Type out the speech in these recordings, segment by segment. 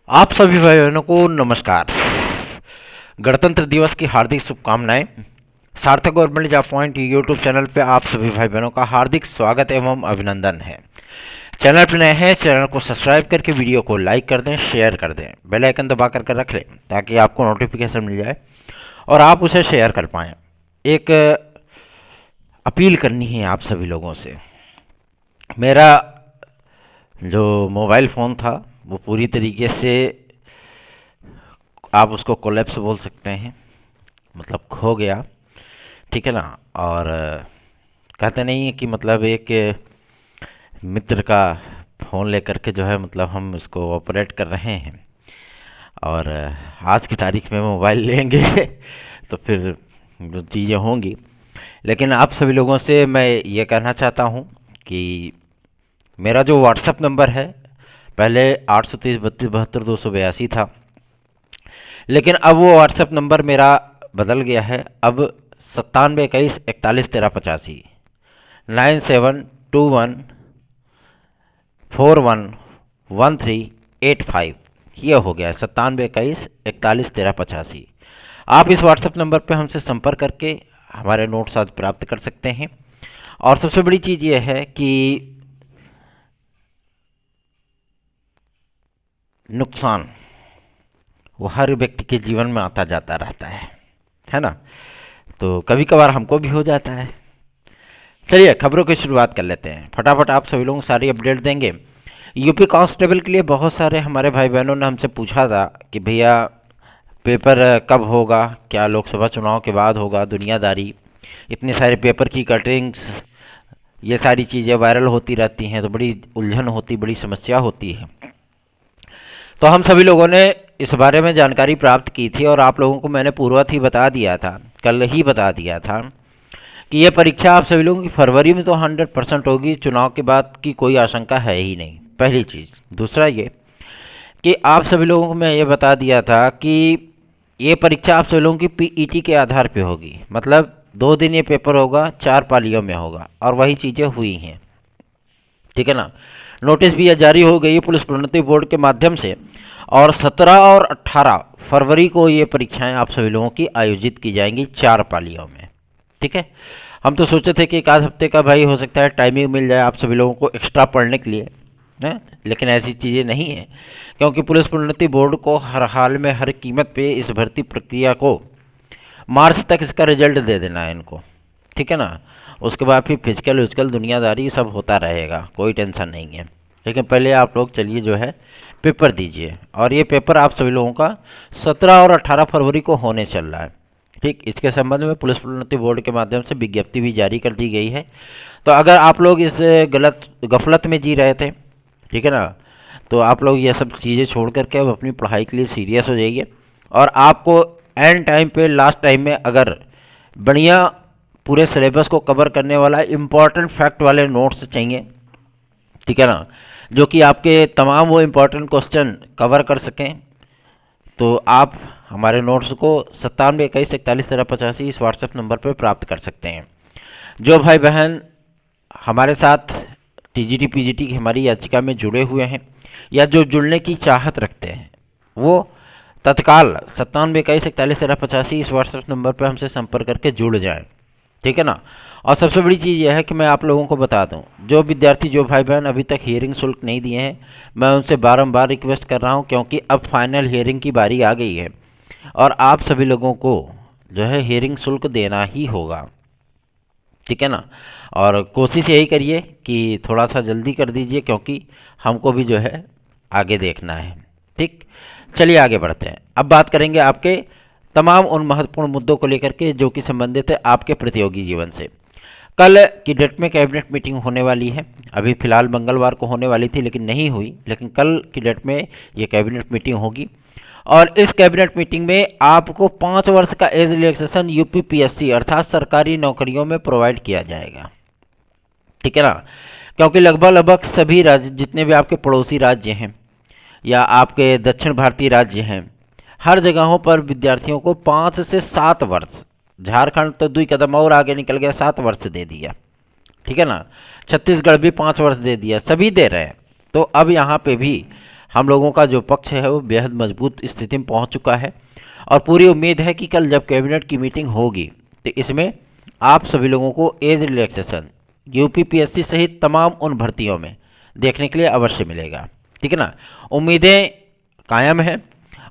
आप सभी भाई बहनों को नमस्कार। गणतंत्र दिवस की हार्दिक शुभकामनाएं। सार्थक government job point YouTube channel पे आप सभी भाई बहनों का हार्दिक स्वागत एवं अभिनंदन है। चैनल पर नए हैं, चैनल को सब्सक्राइब करके वीडियो को लाइक कर दें, शेयर कर दें, बेल आइकन दबा कर रख लें ताकि आपको नोटिफिकेशन मिल जाए और आप उसे शेयर कर पाएँ। एक अपील करनी है आप सभी लोगों से। मेरा जो मोबाइल फ़ोन था वो पूरी तरीके से, आप उसको कोलैप्स बोल सकते हैं, मतलब खो गया। ठीक है ना। और कहते नहीं है कि मतलब एक मित्र का फ़ोन लेकर के जो है मतलब हम इसको ऑपरेट कर रहे हैं और आज की तारीख में मोबाइल लेंगे तो फिर जो चीज़ें होंगी। लेकिन आप सभी लोगों से मैं ये कहना चाहता हूँ कि मेरा जो व्हाट्सएप नंबर है पहले 830 32 72 282 था, लेकिन अब वो व्हाट्सएप नंबर मेरा बदल गया है। अब 97 21 41 13 85 9721411385 ये हो गया है। 97 21 41 13 85। आप इस व्हाट्सएप नंबर पे हमसे संपर्क करके हमारे नोट्स आज प्राप्त कर सकते हैं। और सबसे बड़ी चीज़ ये है कि नुकसान वो हर व्यक्ति के जीवन में आता जाता रहता है ना। तो कभी कभार हमको भी हो जाता है। चलिए खबरों की शुरुआत कर लेते हैं। फटाफट आप सभी लोगों को सारी अपडेट देंगे। यूपी कांस्टेबल के लिए बहुत सारे हमारे भाई बहनों ने हमसे पूछा था कि भैया पेपर कब होगा, क्या लोकसभा चुनाव के बाद होगा। दुनियादारी, इतने सारे पेपर की कटिंग्स, ये सारी चीज़ें वायरल होती रहती हैं तो बड़ी उलझन होती, बड़ी समस्या होती है। तो हम सभी लोगों ने इस बारे में जानकारी प्राप्त की थी और आप लोगों को मैंने पूर्वत ही बता दिया था, कल ही बता दिया था कि ये परीक्षा आप सभी लोगों की फरवरी में तो 100% होगी। चुनाव के बाद की कोई आशंका है ही नहीं, पहली चीज़। दूसरा ये कि आप सभी लोगों को मैं ये बता दिया था कि ये परीक्षा आप सभी लोगों की पीईटी के आधार पे होगी, मतलब 2 दिन ये पेपर होगा, 4 पालियों में होगा और वही चीज़ें हुई हैं। ठीक है ना। नोटिस भी जारी हो गई है पुलिस प्रोन्नति बोर्ड के माध्यम से और 17 और 18 फरवरी को ये परीक्षाएं आप सभी लोगों की आयोजित की जाएंगी 4 पालियों में। ठीक है। हम तो सोचे थे कि एक आध हफ्ते का भाई हो सकता है टाइमिंग मिल जाए आप सभी लोगों को एक्स्ट्रा पढ़ने के लिए है, लेकिन ऐसी चीज़ें नहीं है क्योंकि पुलिस प्रोन्नति बोर्ड को हर हाल में हर कीमत पे इस भर्ती प्रक्रिया को मार्च तक इसका रिजल्ट दे देना है इनको। ठीक है ना। उसके बाद फिर फिजिकल विजिकल दुनियादारी सब होता रहेगा, कोई टेंशन नहीं है। लेकिन पहले आप लोग चलिए जो है पेपर दीजिए और ये पेपर आप सभी लोगों का 17 और 18 फरवरी को होने चल रहा है। ठीक, इसके संबंध में पुलिस प्रोन्नति बोर्ड के माध्यम से विज्ञप्ति भी जारी कर दी गई है। तो अगर आप लोग इस गफलत में जी रहे थे, ठीक है ना, तो आप लोग ये सब चीज़ें छोड़ करके अब अपनी पढ़ाई के लिए सीरियस हो जाइए। और आपको एंड टाइम पे लास्ट टाइम में अगर बढ़िया पूरे सिलेबस को कवर करने वाला इम्पॉर्टेंट फैक्ट वाले नोट्स चाहिए, ठीक है ना, जो कि आपके तमाम वो इम्पॉर्टेंट क्वेश्चन कवर कर सकें, तो आप हमारे नोट्स को 97 21 41 13 85 इस व्हाट्सएप नंबर पर प्राप्त कर सकते हैं। जो भाई बहन हमारे साथ टीजीटी पीजीटी की हमारी याचिका में जुड़े हुए हैं या जो जुड़ने की चाहत रखते हैं वो तत्काल 97 21 41 13 85 इस व्हाट्सएप नंबर पर हमसे संपर्क करके जुड़ जाएं। ठीक है ना। और सबसे बड़ी चीज़ यह है कि मैं आप लोगों को बता दूं, जो विद्यार्थी जो भाई बहन अभी तक हियरिंग शुल्क नहीं दिए हैं, मैं उनसे बारंबार रिक्वेस्ट कर रहा हूं क्योंकि अब फाइनल हियरिंग की बारी आ गई है और आप सभी लोगों को जो है हियरिंग शुल्क देना ही होगा। ठीक है ना। और कोशिश यही करिए कि थोड़ा सा जल्दी कर दीजिए क्योंकि हमको भी जो है आगे देखना है। ठीक, चलिए आगे बढ़ते हैं। अब बात करेंगे आपके तमाम उन महत्वपूर्ण मुद्दों को लेकर के जो कि संबंधित है आपके प्रतियोगी जीवन से। कल की डेट में कैबिनेट मीटिंग होने वाली है। अभी फिलहाल मंगलवार को होने वाली थी लेकिन नहीं हुई, लेकिन कल की डेट में ये कैबिनेट मीटिंग होगी और इस कैबिनेट मीटिंग में आपको 5 वर्ष का एज रिलैक्सेशन यूपीपीएससी अर्थात सरकारी नौकरियों में प्रोवाइड किया जाएगा। ठीक है ना। क्योंकि लगभग सभी राज्य, जितने भी आपके पड़ोसी राज्य हैं या आपके दक्षिण भारतीय राज्य हैं, हर जगहों पर विद्यार्थियों को 5 से 7 वर्ष, झारखंड तो 2 कदम और आगे निकल गया, 7 वर्ष दे दिया। ठीक है ना। छत्तीसगढ़ भी 5 वर्ष दे दिया, सभी दे रहे हैं। तो अब यहाँ पे भी हम लोगों का जो पक्ष है वो बेहद मजबूत स्थिति में पहुंच चुका है और पूरी उम्मीद है कि कल जब कैबिनेट की मीटिंग होगी तो इसमें आप सभी लोगों को एज रिलैक्सेशन यूपीपीएससी सहित तमाम उन भर्तियों में देखने के लिए अवश्य मिलेगा। ठीक है ना, उम्मीदें कायम हैं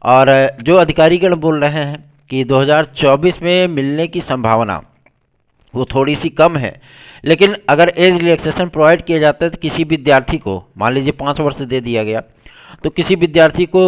और जो अधिकारीगण बोल रहे हैं कि 2024 में मिलने की संभावना वो थोड़ी सी कम है, लेकिन अगर एज रिलैक्सेशन प्रोवाइड किया जाता है तो किसी विद्यार्थी को मान लीजिए 5 वर्ष दे दिया गया तो किसी विद्यार्थी को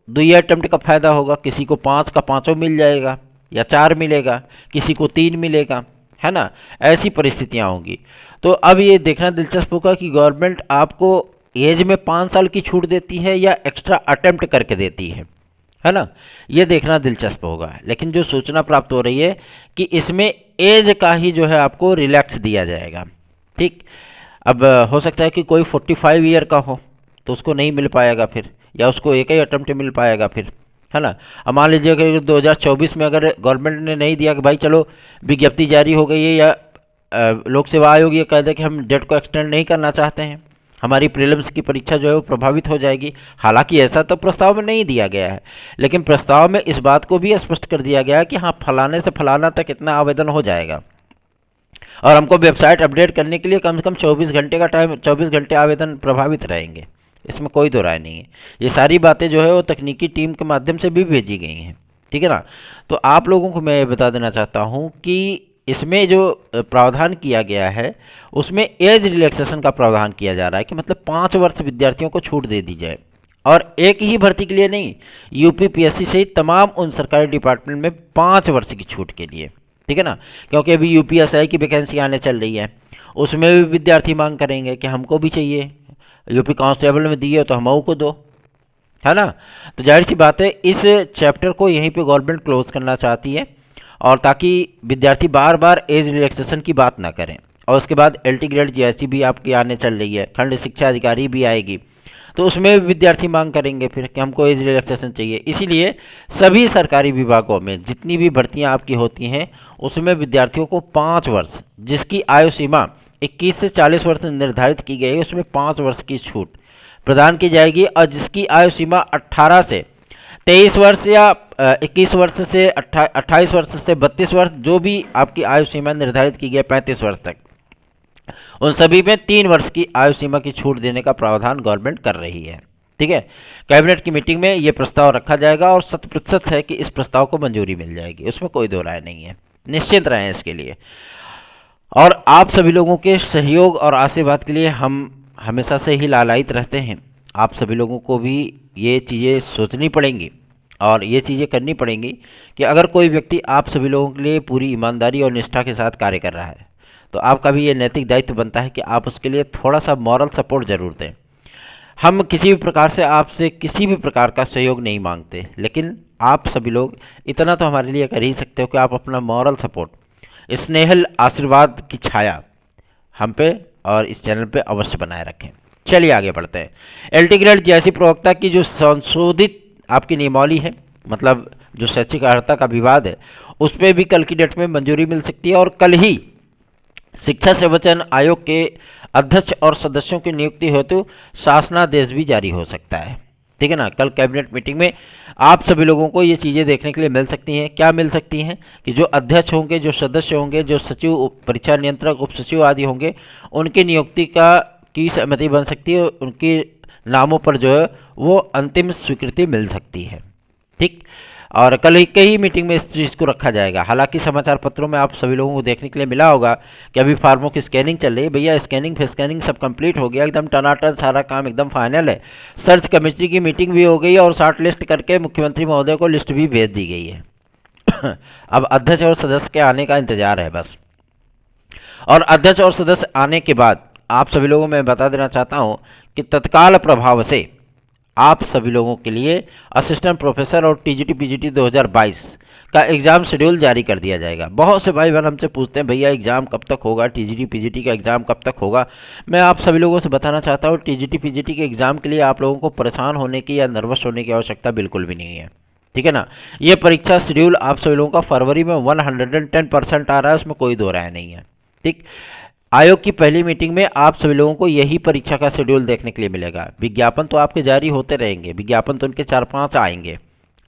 2 अटेम्प्ट का फ़ायदा होगा, किसी को 5 का 5 मिल जाएगा या 4 मिलेगा, किसी को 3 मिलेगा, है ना। ऐसी परिस्थितियाँ होंगी। तो अब ये देखना दिलचस्प होगा कि गवर्नमेंट आपको एज में 5 साल की छूट देती है या एक्स्ट्रा अटेम्प्ट करके देती है ना, ये देखना दिलचस्प होगा। लेकिन जो सूचना प्राप्त हो रही है कि इसमें एज का ही जो है आपको रिलैक्स दिया जाएगा। ठीक, अब हो सकता है कि कोई 45 ईयर का हो तो उसको नहीं मिल पाएगा फिर, या उसको एक ही अटेम्प्ट मिल पाएगा फिर, है ना। अब मान लीजिए कि 2024 में अगर गवर्नमेंट ने नहीं दिया कि भाई चलो विज्ञप्ति जारी हो गई है या लोक सेवा आयोग ये कह दे कि हम डेट को एक्सटेंड नहीं करना चाहते हैं, हमारी प्रीलिम्स की परीक्षा जो है वो प्रभावित हो जाएगी। हालांकि ऐसा तो प्रस्ताव में नहीं दिया गया है, लेकिन प्रस्ताव में इस बात को भी स्पष्ट कर दिया गया है कि हाँ फलाने से फलाना तक इतना आवेदन हो जाएगा और हमको वेबसाइट अपडेट करने के लिए कम से कम 24 घंटे का टाइम, 24 घंटे आवेदन प्रभावित रहेंगे, इसमें कोई दो राय नहीं है। ये सारी बातें जो है वो तकनीकी टीम के माध्यम से भी भेजी गई हैं। ठीक है ना, तो आप लोगों को मैं ये बता देना चाहता हूँ कि इसमें जो प्रावधान किया गया है उसमें एज रिलैक्सेशन का प्रावधान किया जा रहा है कि मतलब 5 वर्ष विद्यार्थियों को छूट दे दी जाए और एक ही भर्ती के लिए नहीं, यूपीपीएससी सहित तमाम उन सरकारी डिपार्टमेंट में 5 वर्ष की छूट के लिए। ठीक है ना, क्योंकि अभी यूपीएसआई की वैकेंसी आने चल रही है, उसमें भी विद्यार्थी मांग करेंगे कि हमको भी चाहिए, यूपी कांस्टेबल में दिए तो हमको को दो, है ना। तो जाहिर सी बात है इस चैप्टर को यहीं पे गवर्नमेंट क्लोज करना चाहती है और ताकि विद्यार्थी बार बार एज रिलैक्सेशन की बात ना करें। और उसके बाद एलटी ग्रेड जीएसटी भी आपकी आने चल रही है, खंड शिक्षा अधिकारी भी आएगी, तो उसमें विद्यार्थी मांग करेंगे फिर कि हमको एज रिलैक्सेशन चाहिए। इसीलिए सभी सरकारी विभागों में जितनी भी भर्तियां आपकी होती हैं उसमें विद्यार्थियों को 5 वर्ष, जिसकी आयु सीमा 21 से 40 वर्ष निर्धारित की गई है, उसमें 5 वर्ष की छूट प्रदान की जाएगी। और जिसकी आयु सीमा 18 से 23 वर्ष या 21 वर्ष से 28 वर्ष से 32 वर्ष, जो भी आपकी आयु सीमा निर्धारित की गई है 35 वर्ष तक, उन सभी में 3 वर्ष की आयु सीमा की छूट देने का प्रावधान गवर्नमेंट कर रही है। ठीक है, कैबिनेट की मीटिंग में ये प्रस्ताव रखा जाएगा और 100% है कि इस प्रस्ताव को मंजूरी मिल जाएगी, उसमें कोई दो राय नहीं है, निश्चिंत रहें इसके लिए। और आप सभी लोगों के सहयोग और आशीर्वाद के लिए हम हमेशा से ही लालायित रहते हैं। आप सभी लोगों को भी ये चीज़ें सोचनी पड़ेंगी और ये चीज़ें करनी पड़ेंगी कि अगर कोई व्यक्ति आप सभी लोगों के लिए पूरी ईमानदारी और निष्ठा के साथ कार्य कर रहा है तो आपका भी ये नैतिक दायित्व बनता है कि आप उसके लिए थोड़ा सा मॉरल सपोर्ट ज़रूर दें। हम किसी भी प्रकार से आपसे किसी भी प्रकार का सहयोग नहीं मांगते, लेकिन आप सभी लोग इतना तो हमारे लिए कर ही सकते हो कि आप अपना मॉरल सपोर्ट, स्नेहल आशीर्वाद की छाया हम पे और इस चैनल पे अवश्य बनाए रखें। चलिए आगे बढ़ते हैं। एलटी ग्रेड जैसी प्रवक्ता की जो संशोधित आपकी नियमावली है, मतलब जो शैक्षिक अर्हता का विवाद है, उस पर भी कल की डेट में मंजूरी मिल सकती है और कल ही शिक्षा सेवचयन आयोग के अध्यक्ष और सदस्यों की नियुक्ति हेतु शासनादेश भी जारी हो सकता है। ठीक है ना, कल कैबिनेट मीटिंग में आप सभी लोगों को ये चीज़ें देखने के लिए मिल सकती हैं। क्या मिल सकती हैं कि जो अध्यक्ष होंगे, जो सदस्य होंगे, जो सचिव, परीक्षा नियंत्रक, उप सचिव आदि होंगे, उनकी नियुक्ति की सहमति बन सकती है, उनके नामों पर जो है वो अंतिम स्वीकृति मिल सकती है। ठीक, और कल ही मीटिंग में इस चीज़ को रखा जाएगा। हालांकि समाचार पत्रों में आप सभी लोगों को देखने के लिए मिला होगा कि अभी फार्मों की स्कैनिंग चल रही है। भैया स्कैनिंग फिर स्कैनिंग सब कंप्लीट हो गया, एकदम टनाटन सारा काम एकदम फाइनल है। सर्च कमेटी की मीटिंग भी हो गई है और शॉर्ट लिस्ट करके मुख्यमंत्री महोदय को लिस्ट भी भेज दी गई है। अब अध्यक्ष और सदस्य के आने का इंतजार है बस। और अध्यक्ष और सदस्य आने के बाद आप सभी लोगों को मैं बता देना चाहता हूँ कि तत्काल प्रभाव से आप सभी लोगों के लिए असिस्टेंट प्रोफेसर और टीजीटी पीजीटी 2022 का एग्ज़ाम शेड्यूल जारी कर दिया जाएगा। बहुत से भाई बहन हमसे पूछते हैं भैया एग्ज़ाम कब तक होगा, टीजीटी पीजीटी का एग्ज़ाम कब तक होगा। मैं आप सभी लोगों से बताना चाहता हूँ टीजीटी पीजीटी के एग्ज़ाम के लिए आप लोगों को परेशान होने की या नर्वस होने की आवश्यकता बिल्कुल भी नहीं है। ठीक है ना, ये परीक्षा शेड्यूल आप सभी लोगों का फरवरी में 110% आ रहा है, उसमें कोई दो राय नहीं है। ठीक, आयोग की पहली मीटिंग में आप सभी लोगों को यही परीक्षा का शेड्यूल देखने के लिए मिलेगा। विज्ञापन तो आपके जारी होते रहेंगे, विज्ञापन तो उनके 4-5 आएंगे,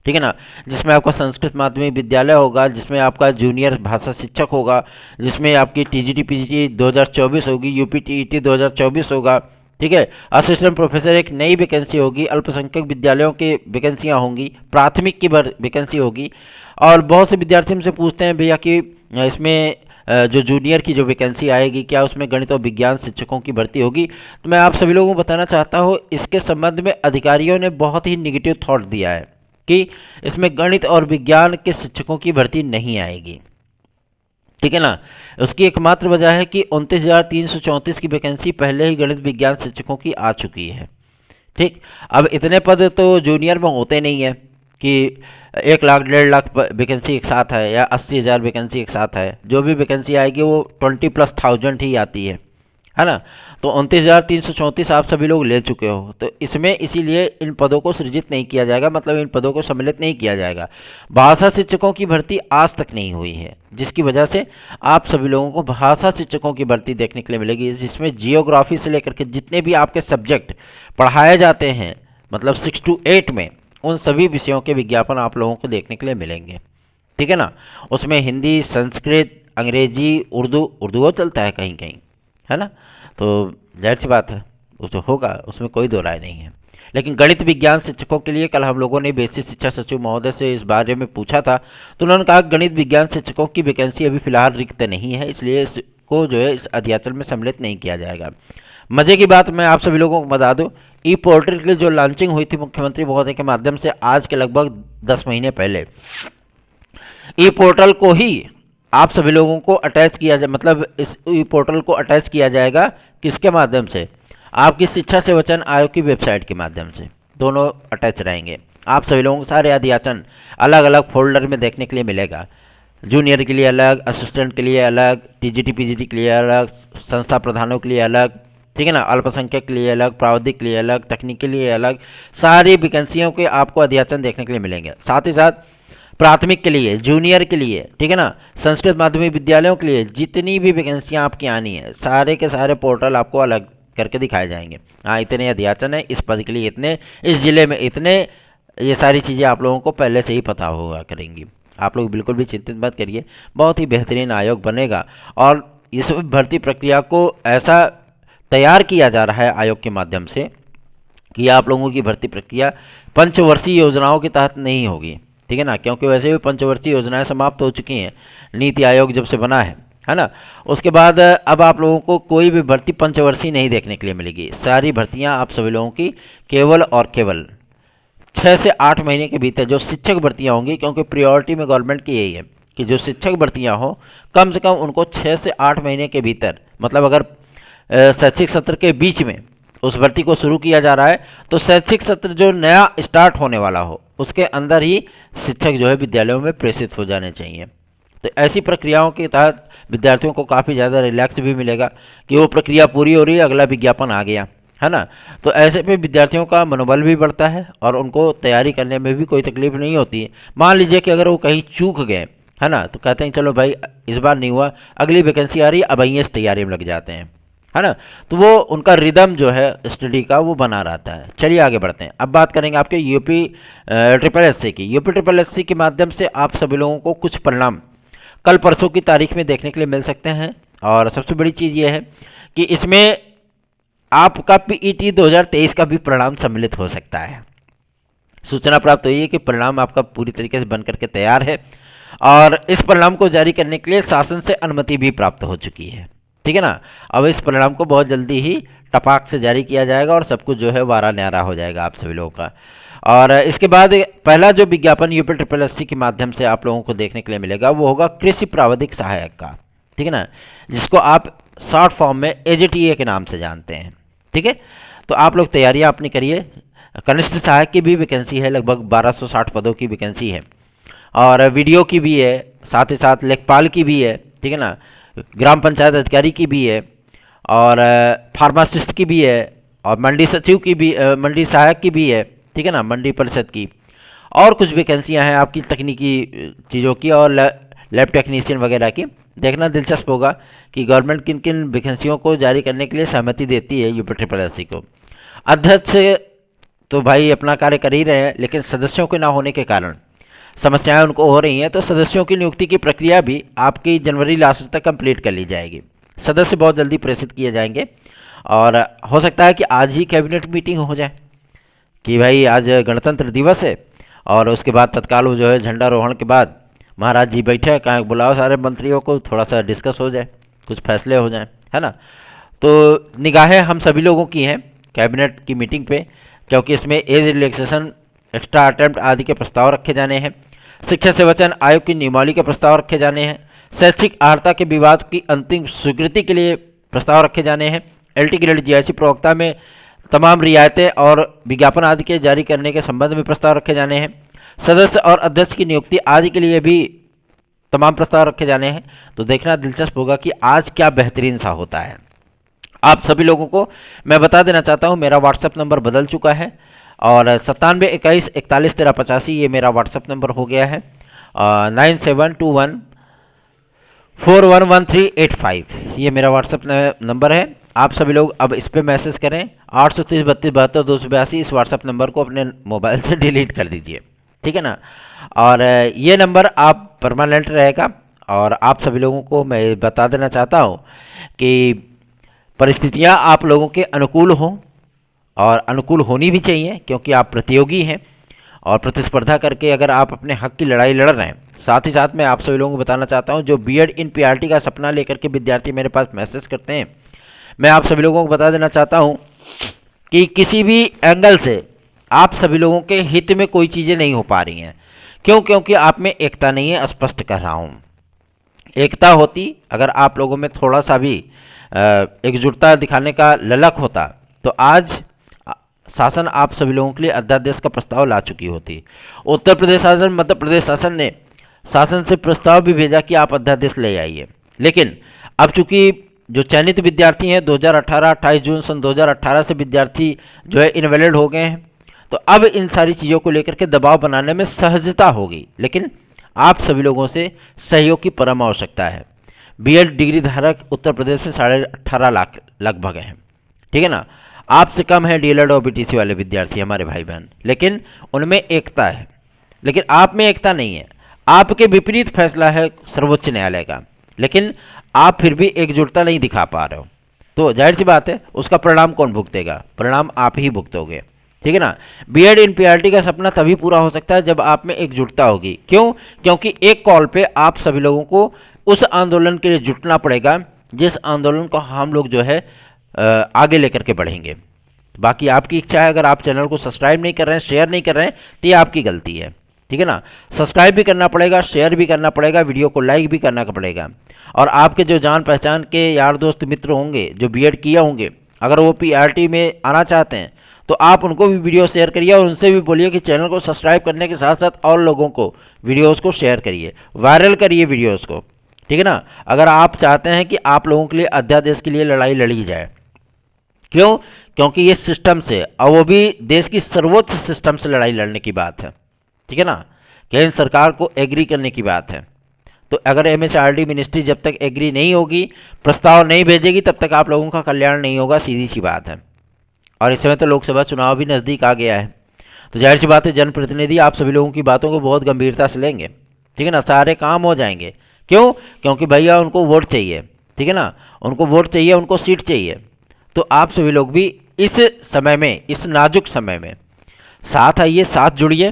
ठीक है ना, जिसमें आपका संस्कृत माध्यमिक विद्यालय होगा, जिसमें आपका जूनियर भाषा शिक्षक होगा, जिसमें आपकी टीजीटी पीजीटी 2024 होगी, यूपी टीईटी 2024 होगा, ठीक है। असिस्टेंट प्रोफेसर एक नई वैकेंसी होगी, अल्पसंख्यक विद्यालयों की वैकेंसियाँ होंगी, प्राथमिक की वैकेंसी होगी। और बहुत से विद्यार्थी हमसे पूछते हैं भैया कि इसमें जो जूनियर की जो वैकेंसी आएगी, क्या उसमें गणित और विज्ञान शिक्षकों की भर्ती होगी? तो मैं आप सभी लोगों को बताना चाहता हूँ, इसके संबंध में अधिकारियों ने बहुत ही निगेटिव थॉट दिया है कि इसमें गणित और विज्ञान के शिक्षकों की भर्ती नहीं आएगी, ठीक है ना। उसकी एकमात्र वजह है कि 29,334 की वैकेंसी पहले ही गणित विज्ञान शिक्षकों की आ चुकी है, ठीक। अब इतने पद तो जूनियर में होते नहीं है कि 1 लाख 1.5 लाख वैकेंसी एक साथ है या 80,000 वैकेंसी एक साथ है। जो भी वैकेंसी आएगी वो 20+1000 ही आती है ना। तो 29,334 आप सभी लोग ले चुके हो, तो इसमें इसीलिए इन पदों को सृजित नहीं किया जाएगा, मतलब इन पदों को सम्मिलित नहीं किया जाएगा। भाषा शिक्षकों की भर्ती आज तक नहीं हुई है, जिसकी वजह से आप सभी लोगों को भाषा शिक्षकों की भर्ती देखने के लिए मिलेगी, जिसमें जियोग्राफी से लेकर के जितने भी आपके सब्जेक्ट पढ़ाए जाते हैं, मतलब 6 to 8 में, उन सभी विषयों के विज्ञापन आप लोगों को देखने के लिए मिलेंगे, ठीक है ना। उसमें हिंदी, संस्कृत, अंग्रेजी, उर्दू चलता है कहीं कहीं, है ना। तो जाहिर सी बात है वो तो होगा, उसमें कोई दो राय नहीं है। लेकिन गणित विज्ञान शिक्षकों के लिए कल हम लोगों ने बेसिक शिक्षा सचिव महोदय से इस बारे में पूछा था, तो उन्होंने कहा गणित विज्ञान शिक्षकों की वैकेंसी अभी फिलहाल रिक्त नहीं है, इसलिए इसको जो है इस अध्याचल में सम्मिलित नहीं किया जाएगा। मज़े की बात मैं आप सभी लोगों को बता दूं, ई पोर्टल की जो लॉन्चिंग हुई थी मुख्यमंत्री महोदय के माध्यम से आज के लगभग 10 महीने पहले, ई पोर्टल को ही आप सभी लोगों को अटैच किया जाए, मतलब इस ई पोर्टल को अटैच किया जाएगा किसके माध्यम से? आपकी शिक्षा सेवाचयन आयोग की वेबसाइट के माध्यम से, दोनों अटैच रहेंगे। आप सभी लोगों को सारे अध्याचन अलग अलग फोल्डर में देखने के लिए मिलेगा। जूनियर के लिए अलग, असिस्टेंट के लिए अलग, टीजीटी पीजीटी के लिए अलग, संस्था प्रधानों के लिए अलग, ठीक है ना, अल्पसंख्यक के लिए अलग, प्रावधिक के लिए अलग, तकनीक के लिए अलग, सारी वैकेंसियों के आपको अध्याचन देखने के लिए मिलेंगे। साथ ही साथ प्राथमिक के लिए, जूनियर के लिए, ठीक है ना, संस्कृत माध्यमिक विद्यालयों के लिए जितनी भी वैकेंसियाँ आपकी आनी है, सारे के सारे पोर्टल आपको अलग करके दिखाए जाएंगे। हाँ, इतने अध्याचन है, इस पद के लिए इतने, इस जिले में इतने, ये सारी चीज़ें आप लोगों को पहले से ही पता होगा करेंगी। आप लोग बिल्कुल भी चिंतित मत करिए, बहुत ही बेहतरीन आयोग बनेगा। और इस भर्ती प्रक्रिया को ऐसा तैयार किया जा रहा है आयोग के माध्यम से कि आप लोगों की भर्ती प्रक्रिया पंचवर्षीय योजनाओं के तहत नहीं होगी, ठीक है ना, क्योंकि वैसे भी पंचवर्षीय योजनाएं समाप्त हो चुकी हैं, नीति आयोग जब से बना है ना। उसके बाद अब आप लोगों को कोई भी भर्ती पंचवर्षीय नहीं देखने के लिए मिलेगी। सारी भर्तियां आप सभी लोगों की केवल और केवल 6 से 8 महीने के भीतर जो शिक्षक भर्तियां होंगी, क्योंकि प्रायोरिटी में गवर्नमेंट की यही है कि जो शिक्षक भर्तियां हो कम से कम उनको 6 से 8 महीने के भीतर, मतलब अगर शैक्षिक सत्र के बीच में उस भर्ती को शुरू किया जा रहा है, तो शैक्षिक सत्र जो नया स्टार्ट होने वाला हो उसके अंदर ही शिक्षक जो है विद्यालयों में प्रेषित हो जाने चाहिए। तो ऐसी प्रक्रियाओं के तहत विद्यार्थियों को काफ़ी ज़्यादा रिलैक्स भी मिलेगा कि वो प्रक्रिया पूरी हो रही है, अगला विज्ञापन आ गया, है ना। तो ऐसे में विद्यार्थियों का मनोबल भी बढ़ता है और उनको तैयारी करने में भी कोई तकलीफ नहीं होती है। मान लीजिए कि अगर वो कहीं चूक गए, है ना, तो कहते हैं चलो भाई इस बार नहीं हुआ, अगली वैकेंसी आ रही है, अब वहीं इस तैयारी में लग जाते हैं, है ना। तो वो उनका रिदम जो है स्टडी का वो बना रहता है। चलिए आगे बढ़ते हैं। अब बात करेंगे आपके यूपी ट्रिपल एससी की। यूपी ट्रिपल एससी के माध्यम से आप सभी लोगों को कुछ परिणाम कल परसों की तारीख में देखने के लिए मिल सकते हैं। और सबसे बड़ी चीज़ ये है कि इसमें आपका पीईटी 2023 का भी परिणाम सम्मिलित हो सकता है। सूचना प्राप्त हुई है कि परिणाम आपका पूरी तरीके से बन करके तैयार है और इस परिणाम को जारी करने के लिए शासन से अनुमति भी प्राप्त हो चुकी है, ठीक है ना। अब इस परिणाम को बहुत जल्दी ही टपाक से जारी किया जाएगा और सब कुछ जो है वारा न्यारा हो जाएगा आप सभी लोगों का। और इसके बाद पहला जो विज्ञापन यूपी ट्रिपल एससी के माध्यम से आप लोगों को देखने के लिए मिलेगा वो होगा कृषि प्रावधिक सहायक का, ठीक है ना, जिसको आप शॉर्ट फॉर्म में एजेटीए के नाम से जानते हैं, ठीक है। तो आप लोग तैयारियां अपनी करिए। कनिष्ठ सहायक की भी वैकेंसी है, लगभग 1260 पदों की वैकेंसी है और वीडियो की भी है, साथ ही साथ लेखपाल की भी है, ठीक है ना, ग्राम पंचायत अधिकारी की भी है और फार्मासिस्ट की भी है और मंडी सचिव की भी, मंडी सहायक की भी है, ठीक है ना, मंडी परिषद की। और कुछ वैकेंसियां हैं आपकी तकनीकी चीज़ों की और लैब टेक्नीशियन वगैरह की। देखना दिलचस्प होगा कि गवर्नमेंट किन किन वैकेंसियों को जारी करने के लिए सहमति देती है UPSSC को। अध्यक्ष तो भाई अपना कार्य कर ही रहे हैं, लेकिन सदस्यों के ना होने के कारण समस्याएं उनको हो रही हैं। तो सदस्यों की नियुक्ति की प्रक्रिया भी आपकी जनवरी लास्ट तक कंप्लीट कर ली जाएगी। सदस्य बहुत जल्दी प्रेषित किए जाएंगे और हो सकता है कि आज ही कैबिनेट मीटिंग हो जाए कि भाई आज गणतंत्र दिवस है और उसके बाद तत्काल वो जो है झंडारोहण के बाद महाराज जी बैठे कहाँ बुलाओ सारे मंत्रियों को, थोड़ा सा डिस्कस हो जाए, कुछ फैसले हो जाएं, है ना। तो निगाहें हम सभी लोगों की हैं कैबिनेट की मीटिंग पे, क्योंकि इसमें एज रिलैक्सेशन, एक्स्ट्रा अटेम्प्ट आदि के प्रस्ताव रखे जाने हैं। शिक्षा सेवाचयन आयोग की नियमावली के प्रस्ताव रखे जाने हैं। शैक्षिक अर्हता के विवाद की अंतिम स्वीकृति के लिए प्रस्ताव रखे जाने हैं। LT ग्रेड GIC प्रवक्ता में तमाम रियायतें और विज्ञापन आदि के जारी करने के संबंध में प्रस्ताव रखे जाने हैं। सदस्य और अध्यक्ष की नियुक्ति आदि के लिए भी तमाम प्रस्ताव रखे जाने हैं। तो देखना दिलचस्प होगा कि आज क्या बेहतरीन सा होता है। आप सभी लोगों को मैं बता देना चाहता हूं, मेरा व्हाट्सएप नंबर बदल चुका है और 9721411385 ये मेरा व्हाट्सएप नंबर हो गया है। 9721411385 ये मेरा व्हाट्सएप नंबर है। आप सभी लोग अब इस पर मैसेज करें 83032722282 इस व्हाट्सएप नंबर को अपने मोबाइल से डिलीट कर दीजिए, ठीक है ना। और ये नंबर आप परमानेंट रहेगा। और आप सभी लोगों को मैं बता देना चाहता हूँ कि परिस्थितियाँ आप लोगों के अनुकूल हों और अनुकूल होनी भी चाहिए, क्योंकि आप प्रतियोगी हैं और प्रतिस्पर्धा करके अगर आप अपने हक की लड़ाई लड़ रहे हैं। साथ ही साथ मैं आप सभी लोगों को बताना चाहता हूं, जो BEd इन PRT का सपना लेकर के विद्यार्थी मेरे पास मैसेज करते हैं, मैं आप सभी लोगों को बता देना चाहता हूं कि किसी भी एंगल से आप सभी लोगों के हित में कोई चीज़ें नहीं हो पा रही हैं। क्यों? क्योंकि आप में एकता नहीं है। स्पष्ट कर रहा हूँ, एकता होती, अगर आप लोगों में थोड़ा सा भी एकजुटता दिखाने का ललक होता तो आज शासन आप सभी लोगों के लिए अध्यादेश का प्रस्ताव ला चुकी होती। उत्तर प्रदेश शासन, मध्य प्रदेश शासन ने शासन से प्रस्ताव भी भेजा कि आप अध्यादेश ले आइए, लेकिन अब चूंकि जो चयनित विद्यार्थी हैं 2018 28 जून सन 2018 से विद्यार्थी जो है इनवैलिड हो गए हैं, तो अब इन सारी चीज़ों को लेकर के दबाव बनाने में सहजता होगी। लेकिन आप सभी लोगों से सहयोग की परम आवश्यकता है। BEd डिग्री धारक उत्तर प्रदेश में 18.5 लाख लगभग हैं, ठीक है ना। आपसे कम है DLED और BTC वाले विद्यार्थी हमारे भाई बहन, लेकिन उनमें एकता है, लेकिन आप में एकता नहीं है। आपके विपरीत फैसला है सर्वोच्च न्यायालय का, लेकिन आप फिर भी एकजुटता नहीं दिखा पा रहे हो, तो जाहिर सी बात है उसका परिणाम कौन भुगतेगा? परिणाम आप ही भुगतोगे, ठीक है ना। BEd इन PRT का सपना तभी पूरा हो सकता है जब आप में एकजुटता होगी। क्यों? क्योंकि एक कॉल पे आप सभी लोगों को उस आंदोलन के लिए जुटना पड़ेगा जिस आंदोलन को हम लोग जो है आगे लेकर के बढ़ेंगे। बाकी आपकी इच्छा है, अगर आप चैनल को सब्सक्राइब नहीं कर रहे हैं, शेयर नहीं कर रहे हैं, तो ये आपकी गलती है, ठीक है ना। सब्सक्राइब भी करना पड़ेगा, शेयर भी करना पड़ेगा, वीडियो को लाइक भी करना पड़ेगा। और आपके जो जान पहचान के यार दोस्त मित्र होंगे जो BEd किया होंगे, अगर वो PRT में आना चाहते हैं तो आप उनको भी वीडियो शेयर करिए और उनसे भी बोलिए कि चैनल को सब्सक्राइब करने के साथ साथ और लोगों को वीडियोज़ को शेयर करिए, वायरल करिए वीडियोज़ को, ठीक है ना। अगर आप चाहते हैं कि आप लोगों के लिए अध्यादेश के लिए लड़ाई लड़ी जाए। क्यों? क्योंकि ये सिस्टम से, और वो भी देश की सर्वोच्च सिस्टम से लड़ाई लड़ने की बात है, ठीक है ना। केंद्र सरकार को एग्री करने की बात है। तो अगर MHRD मिनिस्ट्री जब तक एग्री नहीं होगी, प्रस्ताव नहीं भेजेगी, तब तक आप लोगों का कल्याण नहीं होगा, सीधी सी बात है। और इस समय तो लोकसभा चुनाव भी नज़दीक आ गया है, तो जाहिर सी बात है जनप्रतिनिधि आप सभी लोगों की बातों को बहुत गंभीरता से लेंगे, ठीक है ना। सारे काम हो जाएंगे। क्यों? क्योंकि भैया उनको वोट चाहिए, ठीक है ना, उनको वोट चाहिए, उनको सीट चाहिए। तो आप सभी लोग भी इस समय में, इस नाजुक समय में साथ आइए, साथ जुड़िए,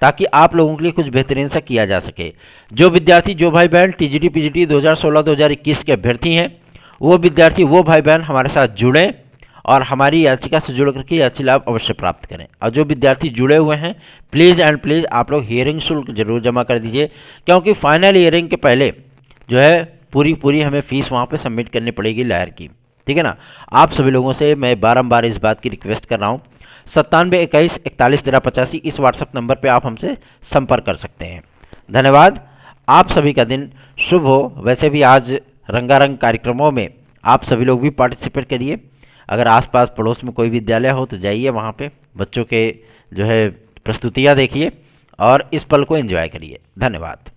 ताकि आप लोगों के लिए कुछ बेहतरीन सा किया जा सके। जो विद्यार्थी, जो भाई बहन TGT PGT 2016-2021 के अभ्यर्थी हैं, वो विद्यार्थी, वो भाई बहन हमारे साथ जुड़ें और हमारी याचिका से जुड़ करके याची लाभ अवश्य प्राप्त करें। और जो विद्यार्थी जुड़े हुए हैं, प्लीज़ एंड प्लीज़ आप लोग हियरिंग शुल्क जरूर जमा कर दीजिए, क्योंकि फाइनल हियरिंग के पहले जो है पूरी हमें फीस वहाँ पे सबमिट करनी पड़ेगी लायर की, ठीक है ना। आप सभी लोगों से मैं बारंबार इस बात की रिक्वेस्ट कर रहा हूँ। 9721411385 इस व्हाट्सएप नंबर पे आप हमसे संपर्क कर सकते हैं। धन्यवाद। आप सभी का दिन शुभ हो। वैसे भी आज रंगारंग कार्यक्रमों में आप सभी लोग भी पार्टिसिपेट करिए। अगर आसपास पड़ोस में कोई विद्यालय हो तो जाइए, वहाँ पे बच्चों के जो है प्रस्तुतियाँ देखिए और इस पल को एंजॉय करिए। धन्यवाद।